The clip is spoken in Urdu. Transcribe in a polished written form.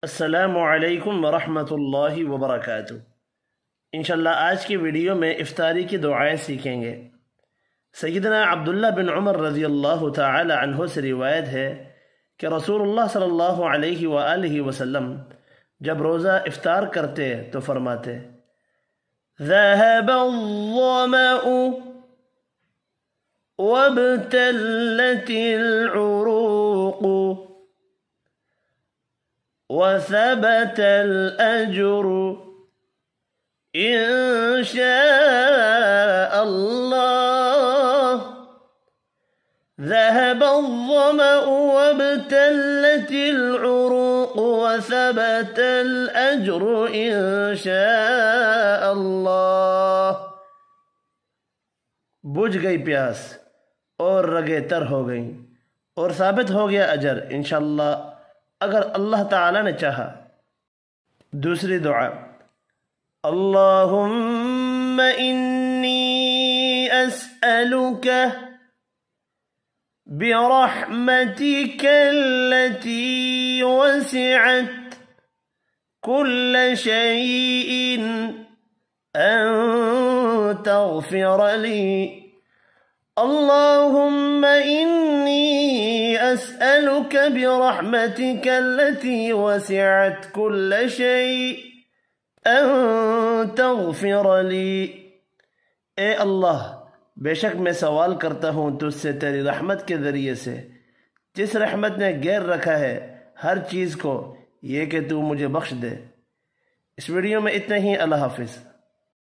السلام علیکم ورحمۃ اللہ وبرکاتہ۔ انشاءاللہ آج کی ویڈیو میں افطاری کی دعائیں سیکھیں گے۔ سیدنا عبداللہ بن عمر رضی اللہ تعالی عنہ سے روایت ہے کہ رسول اللہ صلی اللہ علیہ وآلہ وسلم جب روزہ افطار کرتے تو فرماتے ذهب الظمأ وابتلت العروق وثبت الأجر إن شاء الله ذهب الظمأ وابتلت العروق وثبت الأجر إن شاء الله۔ بجھ گئی پیاس اور رگیں تر ہو گئیں اور ثابت ہو گیا اجر انشاءاللہ اگر اللہ تعالی نے چاہا۔ دوسری دعا اللہم انی اسألک برحمتک التي وسعت كل شيء أن تغفر لي اللهم إني أسألك برحمتك التي وسعت كل شيء أن تغفر لي۔ اے اللہ بے شک میں سوال کرتا ہوں تجھ سے تیری رحمت کے ذریعے سے جس رحمت نے گیر رکھا ہے ہر چیز کو، یہ کہ تو مجھے بخش دے۔ اس ویڈیو میں اتنا ہی۔ اللہ حافظ۔